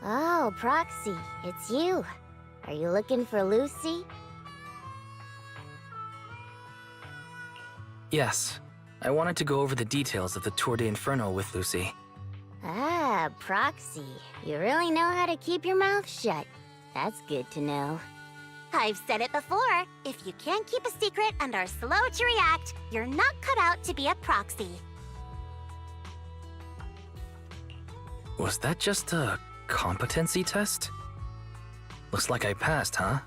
Oh, Proxy, it's you. Are you looking for Lucy? Yes. I wanted to go over the details of the Tour de Inferno with Lucy. Ah, Proxy. You really know how to keep your mouth shut. That's good to know. I've said it before. If you can't keep a secret and are slow to react, you're not cut out to be a proxy. Was that just a competency test? Looks like I passed, huh?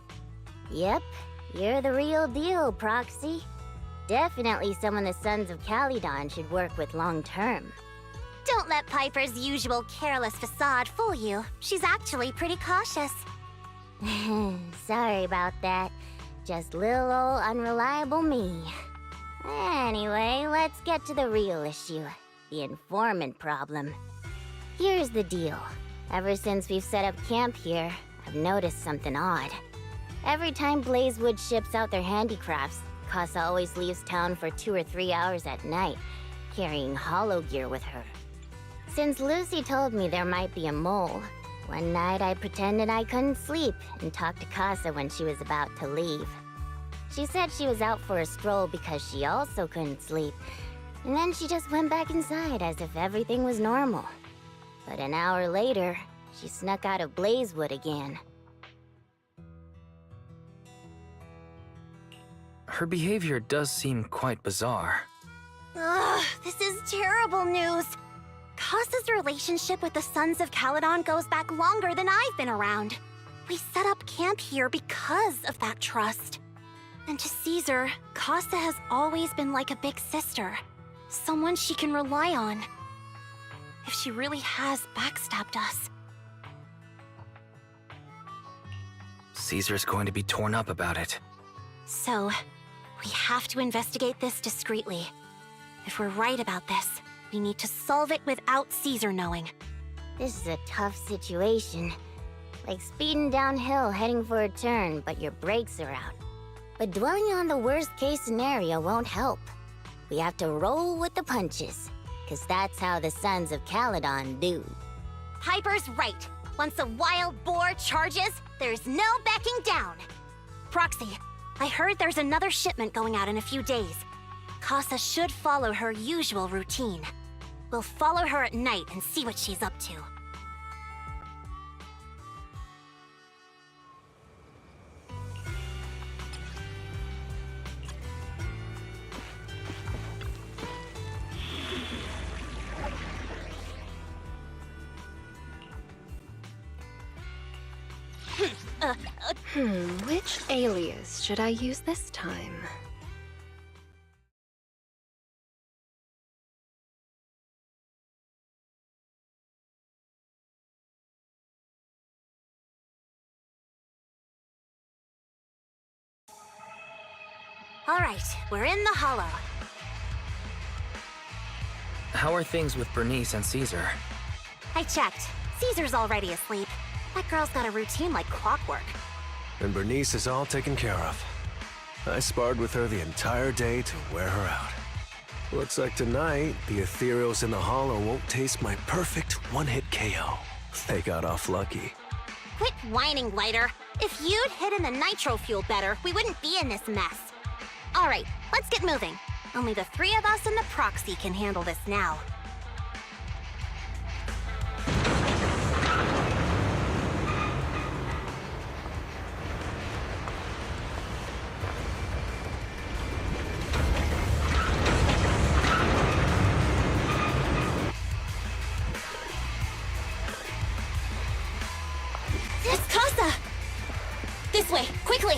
Yep, you're the real deal, Proxy. Definitely someone the Sons of Caledon should work with long-term. Don't let Piper's usual careless facade fool you. She's actually pretty cautious. Sorry about that. Just little old unreliable me. Anyway, let's get to the real issue. The informant problem. Here's the deal. Ever since we've set up camp here, I've noticed something odd. Every time Blazewood ships out their handicrafts, Casa always leaves town for 2 or 3 hours at night, carrying hollow gear with her. Since Lucy told me there might be a mole, one night I pretended I couldn't sleep and talked to Casa when she was about to leave. She said she was out for a stroll because she also couldn't sleep, and then she just went back inside as if everything was normal. But an hour later, she snuck out of Blazewood again. Her behavior does seem quite bizarre. Ugh, this is terrible news. Casa's relationship with the Sons of Caledon goes back longer than I've been around. We set up camp here because of that trust. And to Caesar, Casa has always been like a big sister. Someone she can rely on. If she really has backstabbed us. Caesar's going to be torn up about it. So, we have to investigate this discreetly. If we're right about this, we need to solve it without Caesar knowing. This is a tough situation. Like speeding downhill heading for a turn, but your brakes are out. But dwelling on the worst-case scenario won't help. We have to roll with the punches, 'cause that's how the Sons of Caledon do. Piper's right. Once a wild boar charges, there's no backing down. Proxy, I heard there's another shipment going out in a few days. Casa should follow her usual routine. We'll follow her at night and see what she's up to. Which alias should I use this time? All right, we're in the hollow. How are things with Bernice and Caesar? I checked. Caesar's already asleep. That girl's got a routine like clockwork. And Bernice is all taken care of. I sparred with her the entire day to wear her out. Looks like tonight, the ethereals in the hollow won't taste my perfect one-hit KO. They got off lucky. Quit whining, Lighter. If you'd hidden the nitro fuel better, we wouldn't be in this mess. All right, let's get moving. Only the 3 of us and the proxy can handle this now. It's Casa! This way, quickly!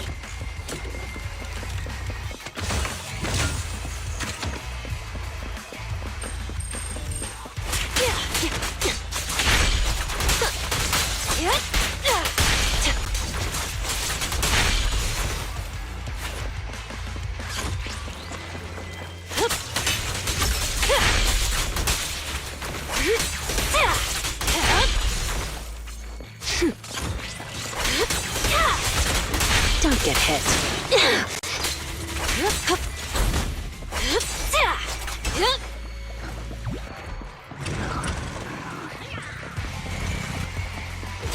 Don't get hit.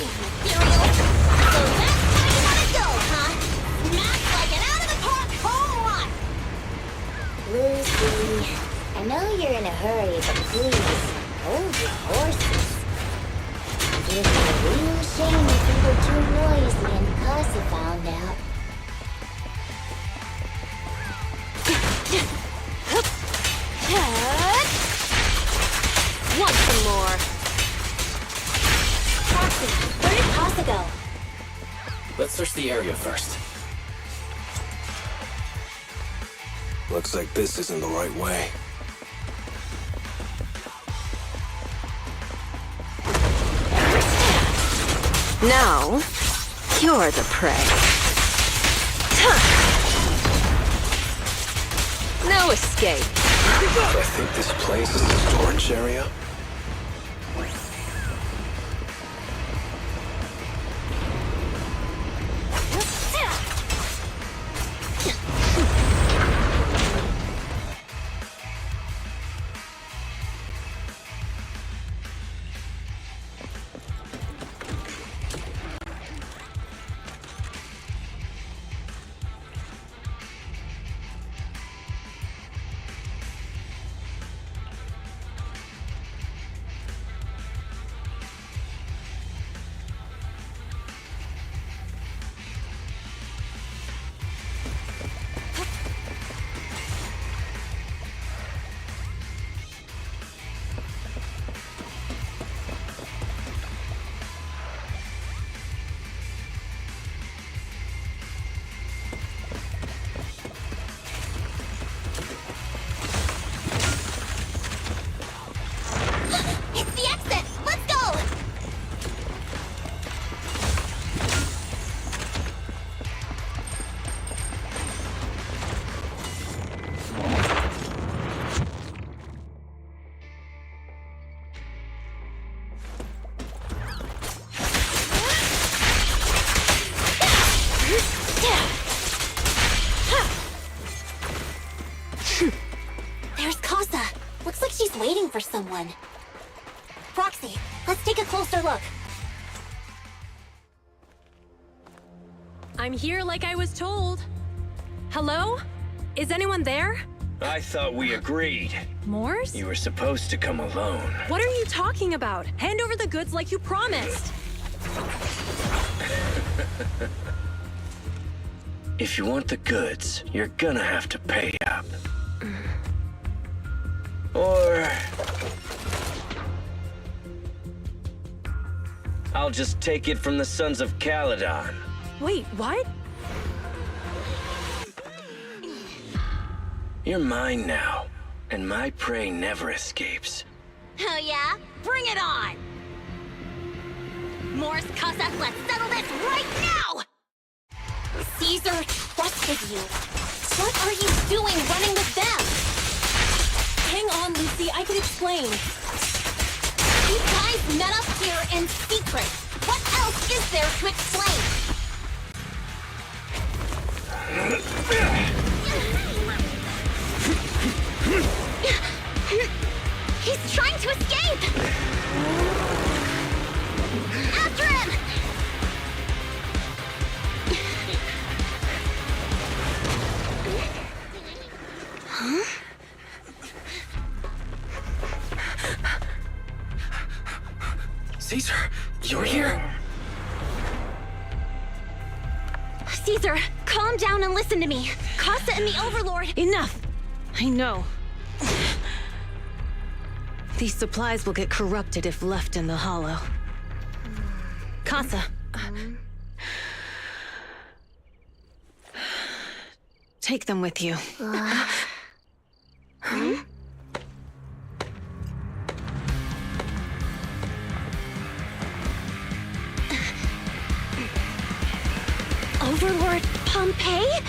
Ethereal! So that's how you wanna go, huh? Smash like an out-of-the-park home run! Lucy, I know you're in a hurry, but please, hold your horses. It'd be a real shame if we were too noisy and Casa found out. Want some more? Roxy, where did Casa go? Let's search the area first. Looks like this isn't the right way. Now, you're the prey. No escape. I think this place is a storage area. It's the exit! Let's go! There's Casa. Looks like she's waiting for someone. Roxy, let's take a closer look. I'm here like I was told. Hello? Is anyone there? I thought we agreed. Morse? You were supposed to come alone. What are you talking about? Hand over the goods like you promised. If you want the goods, you're gonna have to pay up. Or... I'll just take it from the Sons of Caledon. Wait, what? You're mine now, and my prey never escapes. Oh yeah? Bring it on! Morse, Casa, let's settle this right now! Caesar trusted you. What are you doing running with them? Hang on, Lucy, I can explain. You guys met up here in secret. What else is there to explain? He's trying to escape! After him! Huh? Caesar, you're here? Caesar, calm down and listen to me. Casa and the Overlord... Enough! I know. These supplies will get corrupted if left in the hollow. Casa. Take them with you. Overlord Pompeii?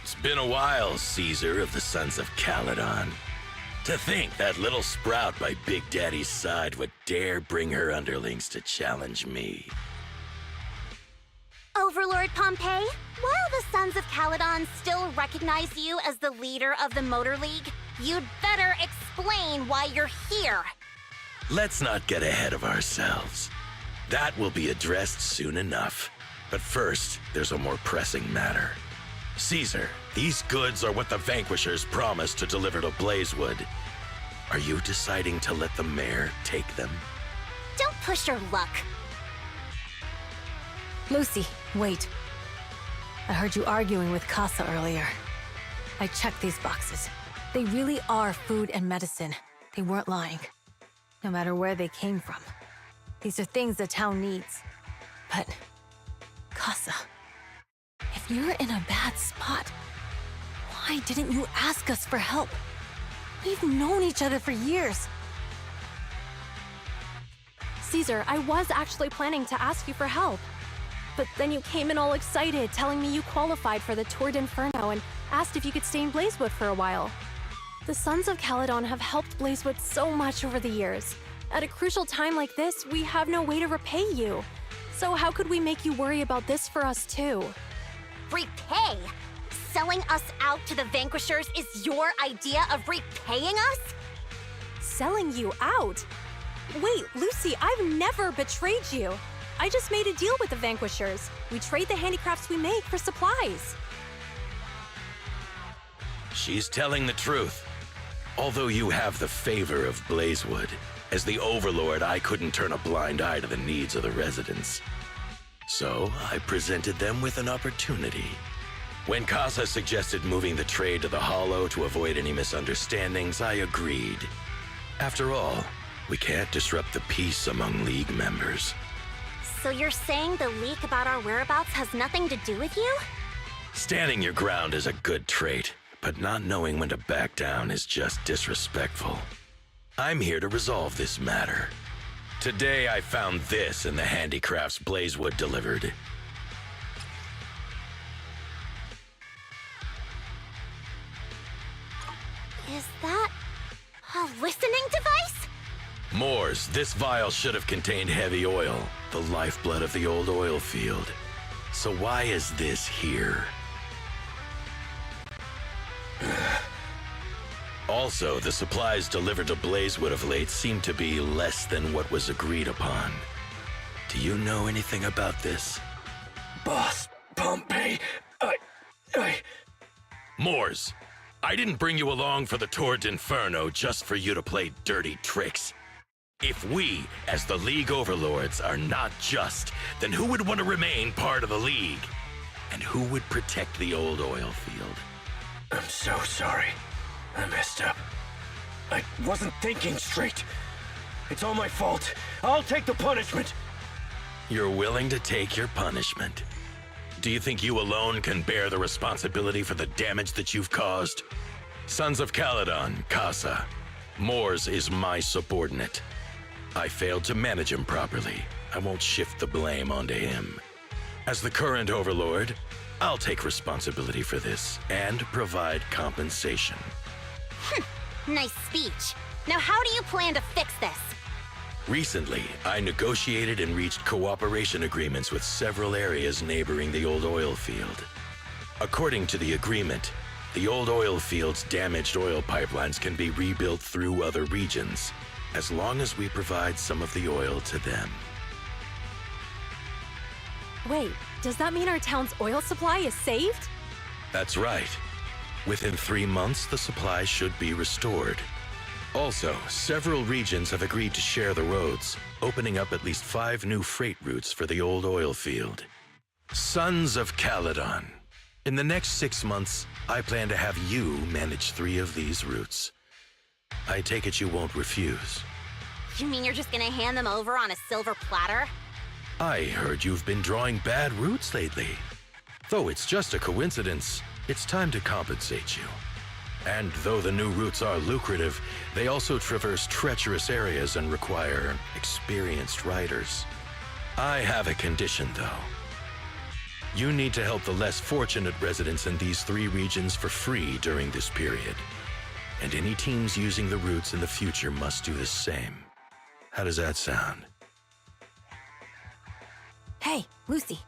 It's been a while, Caesar of the Sons of Caledon. To think that little sprout by Big Daddy's side would dare bring her underlings to challenge me. Overlord Pompeii, while the Sons of Caledon still recognize you as the leader of the Motor League, you'd better explain why you're here. let's not get ahead of ourselves. That will be addressed soon enough. But first, there's a more pressing matter. Caesar, these goods are what the Vanquishers promised to deliver to Blazewood. Are you deciding to let the mayor take them? Don't push your luck. Lucy, wait. I heard you arguing with Casa earlier. I checked these boxes. They really are food and medicine. They weren't lying. No matter where they came from. These are things the town needs. But, Casa, if you're in a bad spot, why didn't you ask us for help? We've known each other for years. Caesar, I was actually planning to ask you for help. But then you came in all excited, telling me you qualified for the Tour d'Inferno and asked if you could stay in Blazewood for a while. The Sons of Caledon have helped Blazewood so much over the years. At a crucial time like this, we have no way to repay you. So how could we make you worry about this for us too? Repay? Selling us out to the Vanquishers is your idea of repaying us? Selling you out? Wait, Lucy, I've never betrayed you. I just made a deal with the Vanquishers. We trade the handicrafts we make for supplies. She's telling the truth. Although you have the favor of Blazewood, as the Overlord, I couldn't turn a blind eye to the needs of the residents. So I presented them with an opportunity. When Casa suggested moving the trade to the Hollow to avoid any misunderstandings, I agreed. After all, we can't disrupt the peace among League members. So you're saying the leak about our whereabouts has nothing to do with you? Standing your ground is a good trait, but not knowing when to back down is just disrespectful. I'm here to resolve this matter. Today I found this in the handicrafts Blazewood delivered. Is that a listening device? Moors, this vial should have contained heavy oil, the lifeblood of the old oil field. So why is this here? Also, the supplies delivered to Blazewood of late seem to be less than what was agreed upon. Do you know anything about this? Boss, Pompey, Moors, I didn't bring you along for the Tour d'Inferno just for you to play dirty tricks. If we, as the League Overlords, are not just, then who would want to remain part of the League? And who would protect the old oil field? I'm so sorry. I messed up. I wasn't thinking straight. It's all my fault. I'll take the punishment. You're willing to take your punishment. Do you think you alone can bear the responsibility for the damage that you've caused? Sons of Caledon, Casa. Moors is my subordinate. I failed to manage him properly. I won't shift the blame onto him. As the current Overlord, I'll take responsibility for this and provide compensation. Nice speech. Now how do you plan to fix this? Recently, I negotiated and reached cooperation agreements with several areas neighboring the old oil field. According to the agreement, the old oil field's damaged oil pipelines can be rebuilt through other regions, as long as we provide some of the oil to them. Wait, does that mean our town's oil supply is saved? That's right. Within 3 months, the supply should be restored. Also, several regions have agreed to share the roads, opening up at least 5 new freight routes for the old oil field. Sons of Caledon. In the next 6 months, I plan to have you manage 3 of these routes. I take it you won't refuse. You mean you're just gonna hand them over on a silver platter? I heard you've been drawing bad routes lately. Though it's just a coincidence, it's time to compensate you. And though the new routes are lucrative, they also traverse treacherous areas and require experienced riders. I have a condition, though. You need to help the less fortunate residents in these 3 regions for free during this period. And any teams using the routes in the future must do the same. How does that sound? Hey, Lucy.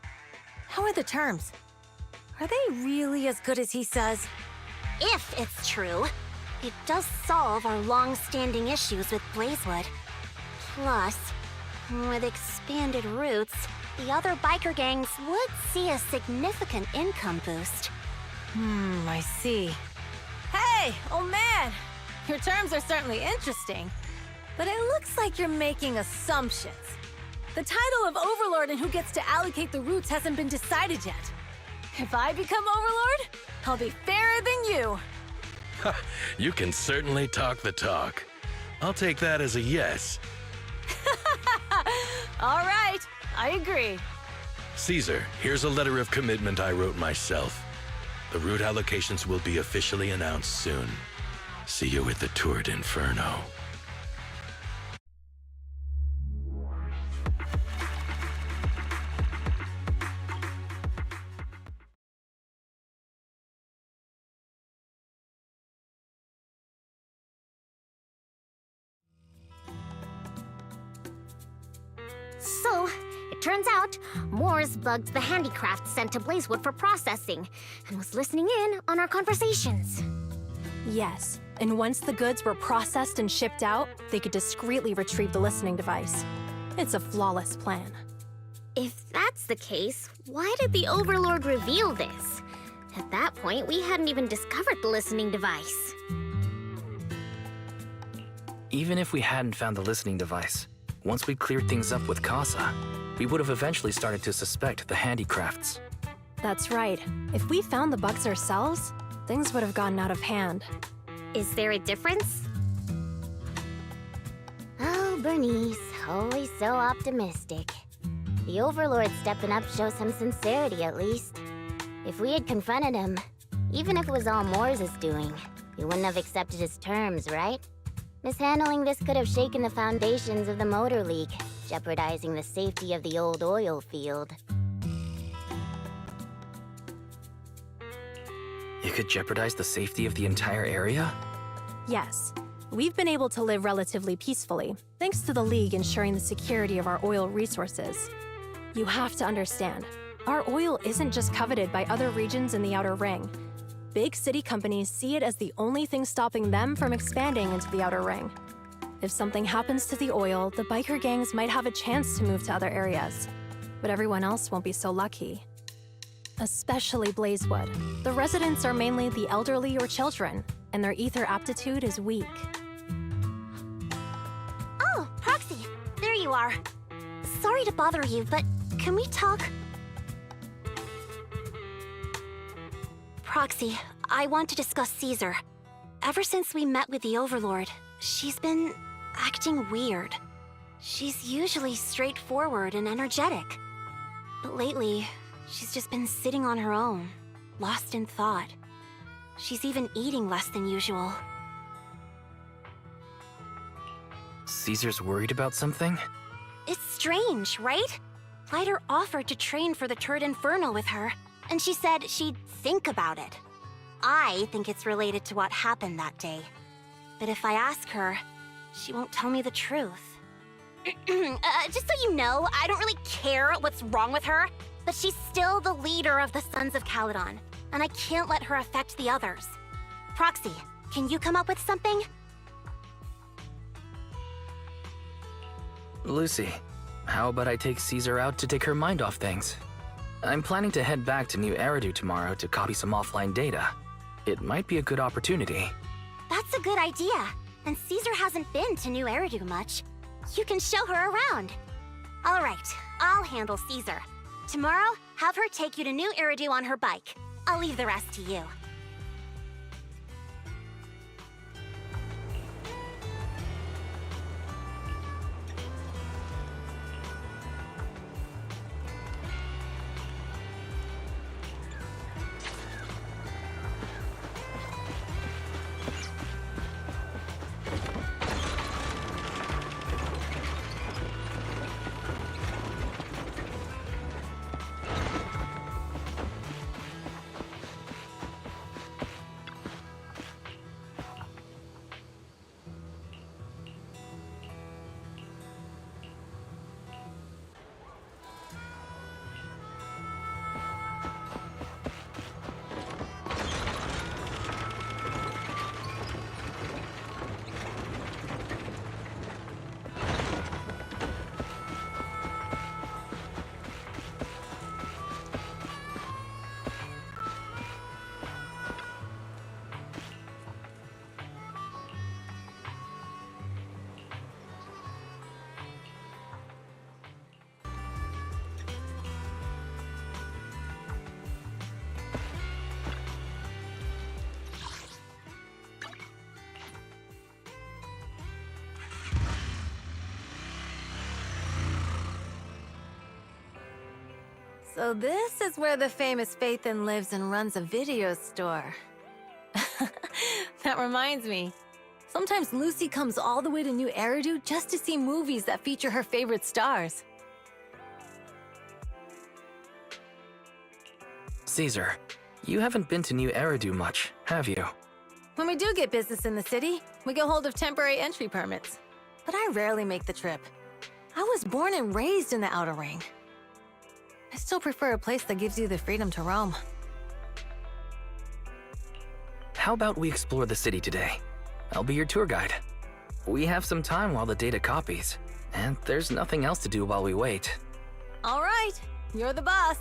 How are the terms? Are they really as good as he says? If it's true, it does solve our long-standing issues with Blazewood. Plus, with expanded routes, the other biker gangs would see a significant income boost. I see. Hey, old man! Your terms are certainly interesting, but it looks like you're making assumptions. The title of Overlord and who gets to allocate the routes hasn't been decided yet. If I become Overlord, I'll be fairer than you. You can certainly talk the talk. I'll take that as a yes. All right, I agree. Caesar, here's a letter of commitment I wrote myself. The route allocations will be officially announced soon. See you at the Tour d'Inferno. So, it turns out, Moore's bugged the handicraft sent to Blazewood for processing, and was listening in on our conversations. Yes, and once the goods were processed and shipped out, they could discreetly retrieve the listening device. It's a flawless plan. If that's the case, why did the Overlord reveal this? At that point, we hadn't even discovered the listening device. Even if we hadn't found the listening device, once we cleared things up with Casa, we would have eventually started to suspect the handicrafts. That's right. If we found the bugs ourselves, things would have gotten out of hand. Is there a difference? Oh, Bernice, always so optimistic. The Overlord stepping up shows some sincerity, at least. If we had confronted him, even if it was all Moore's doing, we wouldn't have accepted his terms, right? Mishandling this could have shaken the foundations of the Motor League, jeopardizing the safety of the old oil field. It could jeopardize the safety of the entire area? Yes. We've been able to live relatively peacefully, thanks to the League ensuring the security of our oil resources. You have to understand, our oil isn't just coveted by other regions in the Outer Ring. Big city companies see it as the only thing stopping them from expanding into the Outer Ring. If something happens to the oil, the biker gangs might have a chance to move to other areas. But everyone else won't be so lucky. Especially Blazewood. The residents are mainly the elderly or children, and their ether aptitude is weak. Oh, Proxy, there you are. Sorry to bother you, but can we talk? Proxy, I want to discuss Caesar. Ever since we met with the Overlord, she's been acting weird. She's usually straightforward and energetic. But lately, she's just been sitting on her own, lost in thought. She's even eating less than usual. Caesar's worried about something? It's strange, right? Lighter offered to train for the Tour d'Inferno with her, and she said she'd think about it. I think it's related to what happened that day. But if I ask her, she won't tell me the truth. Just so you know, I don't really care what's wrong with her, but she's still the leader of the Sons of Caledon, and I can't let her affect the others. Proxy, can you come up with something? Lucy, how about I take Caesar out to take her mind off things? I'm planning to head back to New Eridu tomorrow to copy some offline data. It might be a good opportunity. That's a good idea. And Caesar hasn't been to New Eridu much. You can show her around. All right, I'll handle Caesar. Tomorrow, have her take you to New Eridu on her bike. I'll leave the rest to you. So this is where the famous Phaethon lives and runs a video store. That reminds me. Sometimes Lucy comes all the way to New Eridu just to see movies that feature her favorite stars. Caesar, you haven't been to New Eridu much, have you? When we do get business in the city, we get hold of temporary entry permits. But I rarely make the trip. I was born and raised in the Outer Ring. I still prefer a place that gives you the freedom to roam. How about we explore the city today? I'll be your tour guide. We have some time while the data copies, and there's nothing else to do while we wait. All right, you're the boss.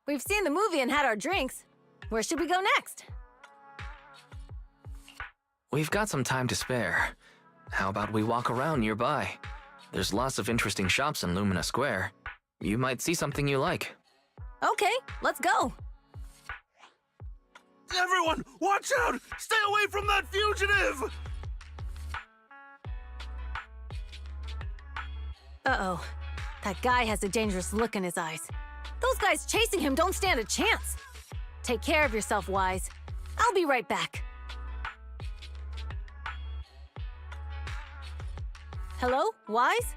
We've seen the movie and had our drinks. Where should we go next? We've got some time to spare. How about we walk around nearby? There's lots of interesting shops in Lumina Square. You might see something you like. Okay, let's go. Everyone, watch out! Stay away from that fugitive! Uh-oh. That guy has a dangerous look in his eyes. Those guys chasing him don't stand a chance. Take care of yourself, Wise. I'll be right back. Hello, Wise?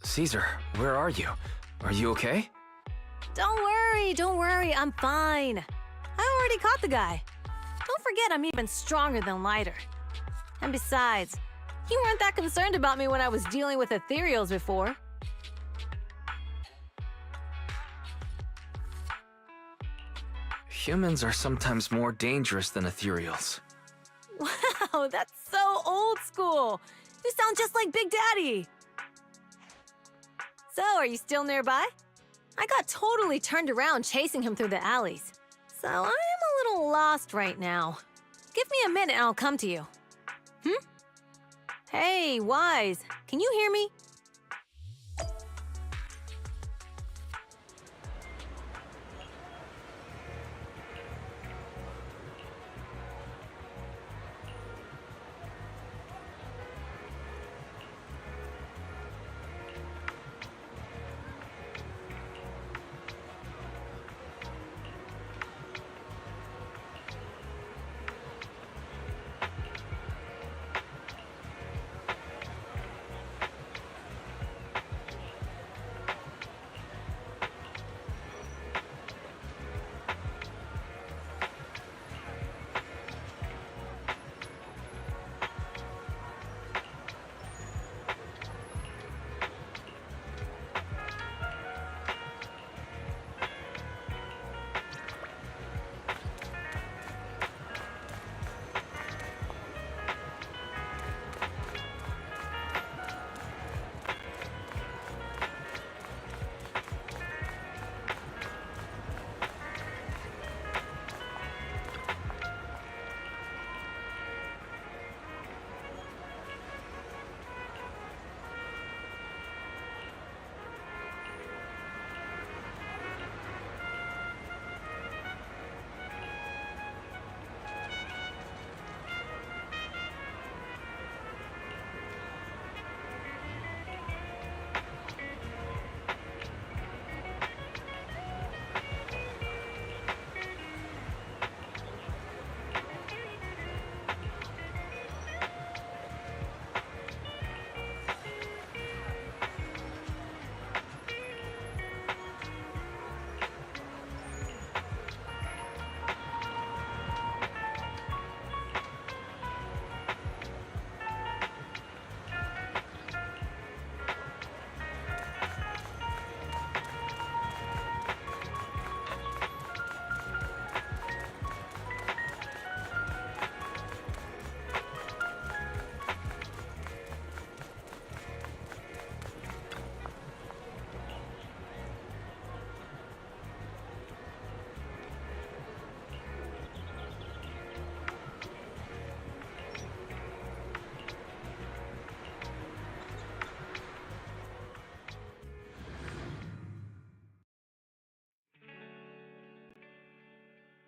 Caesar, where are you? Are you okay? Don't worry, I'm fine. I already caught the guy. Don't forget I'm even stronger than Lighter. And besides, you weren't that concerned about me when I was dealing with ethereals before. Humans are sometimes more dangerous than ethereals. Wow, that's so old school. You sound just like Big Daddy. So, are you still nearby? I got totally turned around chasing him through the alleys. So, I am a little lost right now. Give me a minute and I'll come to you. Hey, Wise, can you hear me?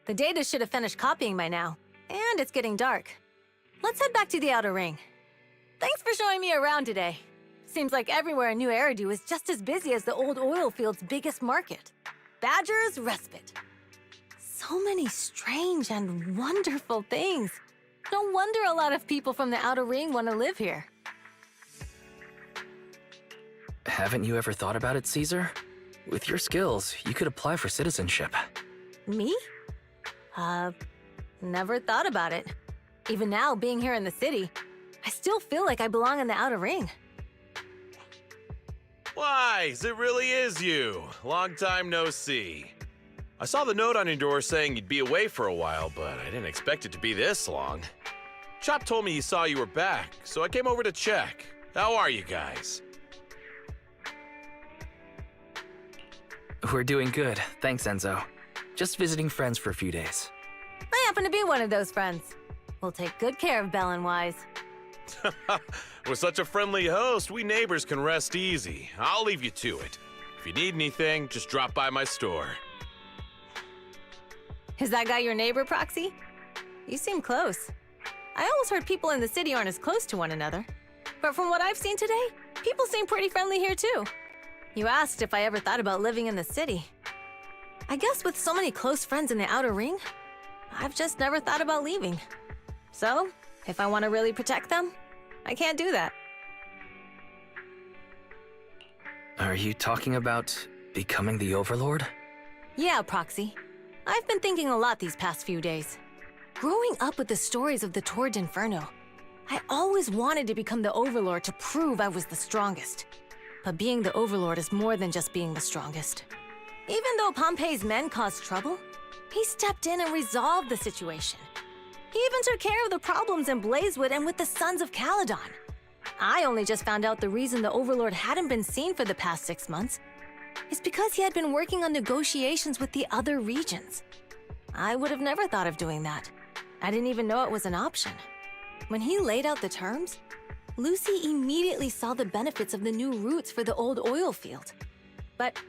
The data should have finished copying by now, and it's getting dark. Let's head back to the Outer Ring. Thanks for showing me around today. Seems like everywhere in New Eridu is just as busy as the old oil field's biggest market. Badger's Respite. So many strange and wonderful things. No wonder a lot of people from the Outer Ring want to live here. Haven't you ever thought about it, Caesar? With your skills, you could apply for citizenship. Me? Never thought about it. Even now, being here in the city, I still feel like I belong in the Outer Ring. Wise, it really is you. Long time no see. I saw the note on your door saying you'd be away for a while, but I didn't expect it to be this long. Chop told me he saw you were back, so I came over to check. How are you guys? We're doing good, thanks, Enzo. Just visiting friends for a few days. I happen to be one of those friends. We'll take good care of Belle and Wise. With such a friendly host, we neighbors can rest easy. I'll leave you to it. If you need anything, just drop by my store. Is that guy your neighbor, Proxy? You seem close. I always heard people in the city aren't as close to one another. But from what I've seen today, people seem pretty friendly here too. You asked if I ever thought about living in the city. I guess with so many close friends in the Outer Ring, I've just never thought about leaving. So, if I want to really protect them, I can't do that. Are you talking about becoming the Overlord? Yeah, Proxy. I've been thinking a lot these past few days. Growing up with the stories of the Tord Inferno, I always wanted to become the Overlord to prove I was the strongest. But being the Overlord is more than just being the strongest. Even though Pompey's men caused trouble, He stepped in and resolved the situation. He even took care of the problems in Blazewood and with the Sons of Caledon. I only just found out the reason the Overlord hadn't been seen for the past 6 months is because he had been working on negotiations with the other regions. I would have never thought of doing that. I didn't even know it was an option. When he laid out the terms, Lucy immediately saw the benefits of the new routes for the old oil field. But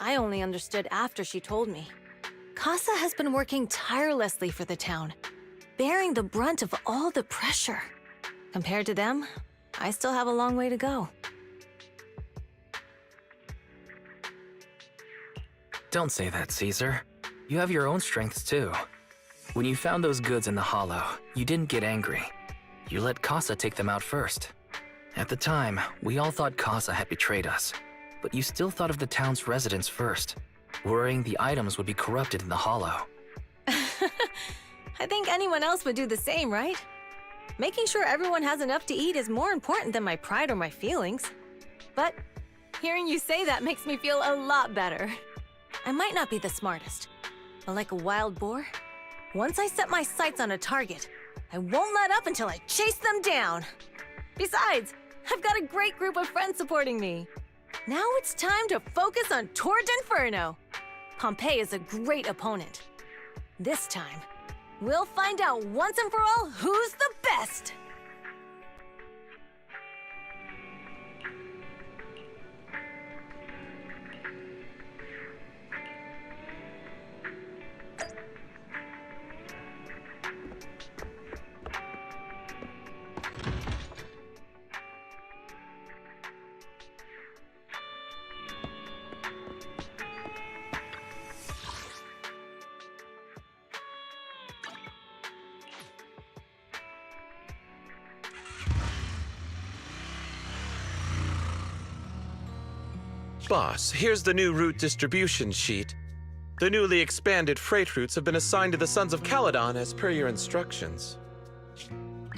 I only understood after she told me. Casa has been working tirelessly for the town, bearing the brunt of all the pressure. Compared to them, I still have a long way to go. Don't say that, Caesar. You have your own strengths too. When you found those goods in the hollow, you didn't get angry. You let Casa take them out first. At the time, we all thought Casa had betrayed us, but you still thought of the town's residents first, worrying the items would be corrupted in the hollow. I think anyone else would do the same, right? Making sure everyone has enough to eat is more important than my pride or my feelings. But hearing you say that makes me feel a lot better. I might not be the smartest, but like a wild boar, once I set my sights on a target, I won't let up until I chase them down. Besides, I've got a great group of friends supporting me. Now it's time to focus on Toward Inferno. Pompeii is a great opponent. This time, we'll find out once and for all who's the best! Boss, here's the new route distribution sheet. The newly expanded freight routes have been assigned to the Sons of Caledon as per your instructions.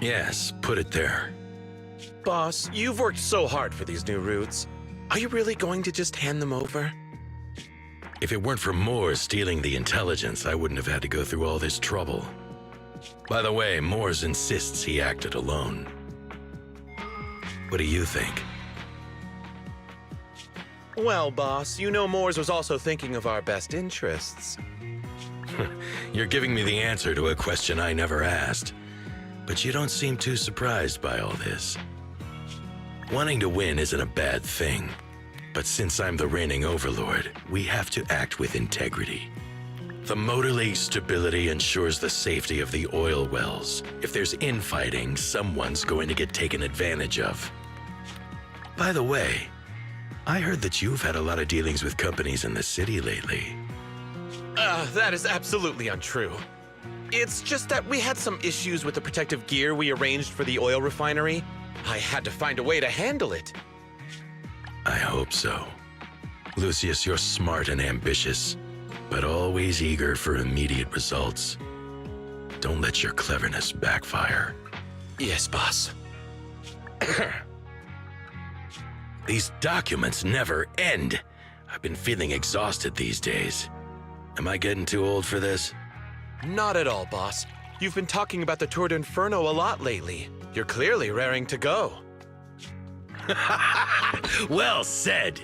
Yes, put it there. Boss, you've worked so hard for these new routes. Are you really going to just hand them over? If it weren't for Moore stealing the intelligence, I wouldn't have had to go through all this trouble. By the way, Moores insists he acted alone. What do you think? Well, boss, you know Moores was also thinking of our best interests. You're giving me the answer to a question I never asked. But you don't seem too surprised by all this. Wanting to win isn't a bad thing. But since I'm the reigning overlord, we have to act with integrity. The motor league stability ensures the safety of the oil wells. If there's infighting, someone's going to get taken advantage of. By the way, I heard that you've had a lot of dealings with companies in the city lately. That is absolutely untrue. It's just that we had some issues with the protective gear we arranged for the oil refinery. I had to find a way to handle it. I hope so. Lucius, you're smart and ambitious, but always eager for immediate results. Don't let your cleverness backfire. Yes, boss. These documents never end. I've been feeling exhausted these days. Am I getting too old for this? Not at all, boss. You've been talking about the Tour d'Inferno a lot lately. You're clearly raring to go. Well said.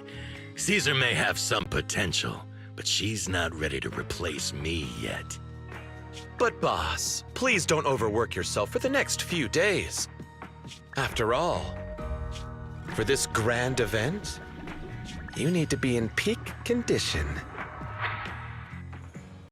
Caesar may have some potential, but she's not ready to replace me yet. But boss, please don't overwork yourself for the next few days. After all, for this grand event, you need to be in peak condition.